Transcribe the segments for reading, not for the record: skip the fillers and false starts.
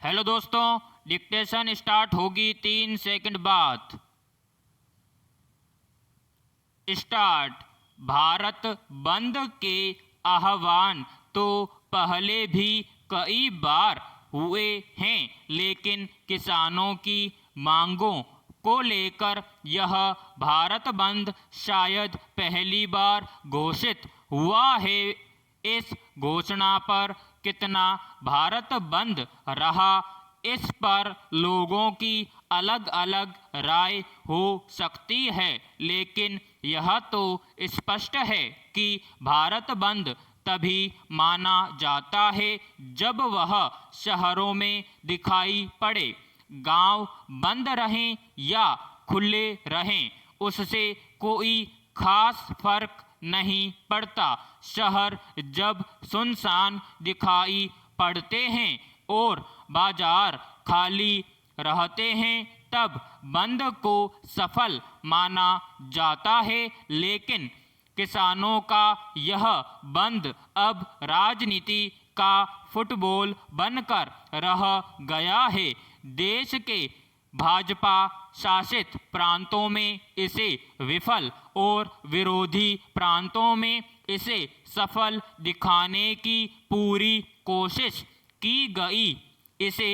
Hello दोस्तों, dictation start होगी 3 second बाद। स्टार्ट। भारत बंद के आह्वान तो पहले भी कई बार हुए हैं, लेकिन किसानों की मांगों को लेकर यह भारत बंद शायद पहली बार घोषित हुआ है। इस घोषणा पर कितना भारत बंद रहा, इस पर लोगों की अलग अलग राय हो सकती है, लेकिन यह तो स्पष्ट है कि भारत बंद तभी माना जाता है जब वह शहरों में दिखाई पड़े। गांव बंद रहें या खुले रहें, उससे कोई खास फर्क नहीं पड़ता। शहर जब सुनसान दिखाई पड़ते हैं और बाजार खाली रहते हैं, तब बंद को सफल माना जाता है। लेकिन किसानों का यह बंद अब राजनीति का फुटबॉल बनकर रह गया है। देश के भाजपा शासित प्रांतों में इसे विफल और विरोधी प्रांतों में इसे सफल दिखाने की पूरी कोशिश की गई। इसे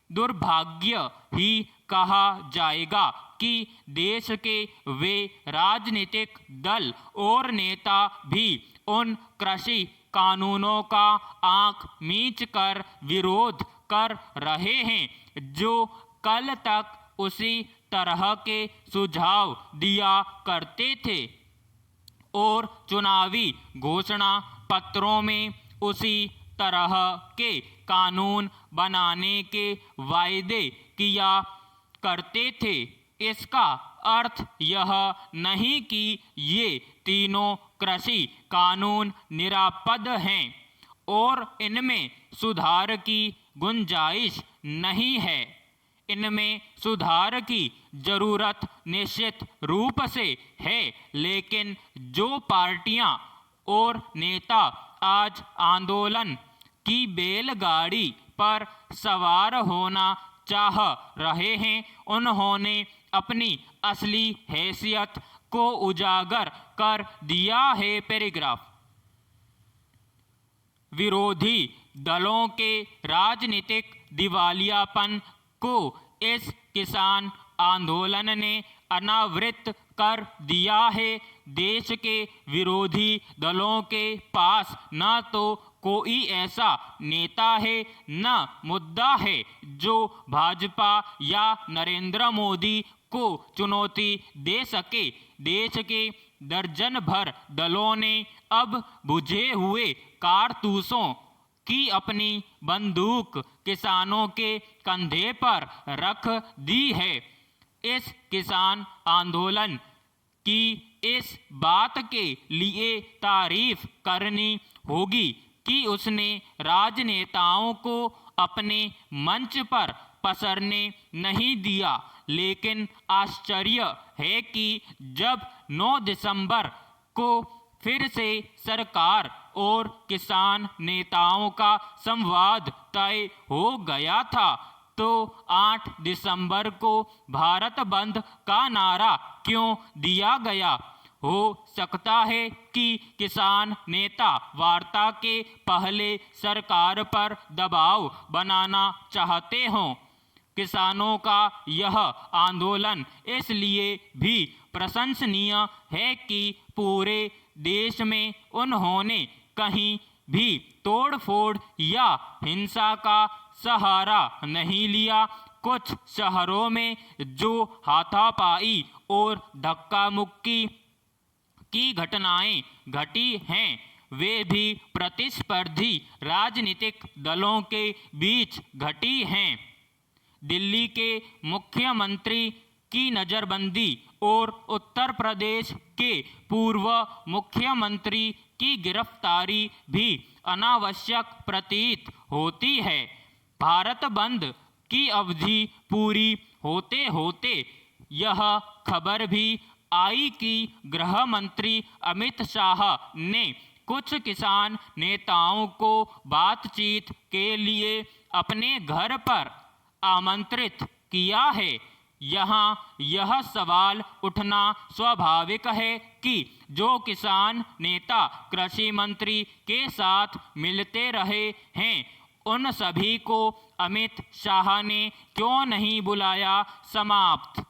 दुर्भाग्य ही कहा जाएगा कि देश के वे राजनीतिक दल और नेता भी उन कृषि कानूनों का आंख मीच कर विरोध कर रहे हैं जो कल तक उसी तरह के सुझाव दिया करते थे और चुनावी घोषणा पत्रों में उसी तरह के कानून बनाने के वायदे किया करते थे। इसका अर्थ यह नहीं कि ये तीनों कृषि कानून निरापद हैं और इनमें सुधार की गुंजाइश नहीं है। इनमें सुधार की जरूरत निश्चित रूप से है, लेकिन जो पार्टियां और नेता आज आंदोलन की बैलगाड़ी पर सवार होना चाह रहे हैं, उन्होंने अपनी असली हैसियत को उजागर कर दिया है। पैराग्राफ। विरोधी दलों के राजनीतिक दिवालियापन को इस किसान आंदोलन ने अनावृत कर दिया है। देश के विरोधी दलों के पास न तो कोई ऐसा नेता है न मुद्दा है जो भाजपा या नरेंद्र मोदी को चुनौती दे सके। देश के दर्जन भर दलों ने अब बुझे हुए कारतूसों की अपनी बंदूक किसानों के कंधे पर रख दी है। इस किसान आंदोलन की इस बात के लिए तारीफ करनी होगी कि उसने राजनेताओं को अपने मंच पर पसरने नहीं दिया। लेकिन आश्चर्य है कि जब 9 दिसंबर को फिर से सरकार और किसान नेताओं का संवाद तय हो गया था, तो 8 दिसंबर को भारत बंद का नारा क्यों दिया गया? हो सकता है कि किसान नेता वार्ता के पहले सरकार पर दबाव बनाना चाहते हों। किसानों का यह आंदोलन इसलिए भी प्रशंसनीय है कि पूरे देश में उन्होंने कहीं भी तोड़फोड़ या हिंसा का सहारा नहीं लिया। कुछ शहरों में जो हाथापाई और धक्का मुक्की की घटनाएं घटी हैं, वे भी प्रतिस्पर्धी राजनीतिक दलों के बीच घटी हैं। दिल्ली के मुख्यमंत्री की नज़रबंदी और उत्तर प्रदेश के पूर्व मुख्यमंत्री की गिरफ्तारी भी अनावश्यक प्रतीत होती है। भारत बंद की अवधि पूरी होते होते यह खबर भी आई कि गृह मंत्री अमित शाह ने कुछ किसान नेताओं को बातचीत के लिए अपने घर पर आमंत्रित किया है। यहाँ यह सवाल उठना स्वाभाविक है कि जो किसान नेता कृषि मंत्री के साथ मिलते रहे हैं, उन सभी को अमित शाह ने क्यों नहीं बुलाया। समाप्त।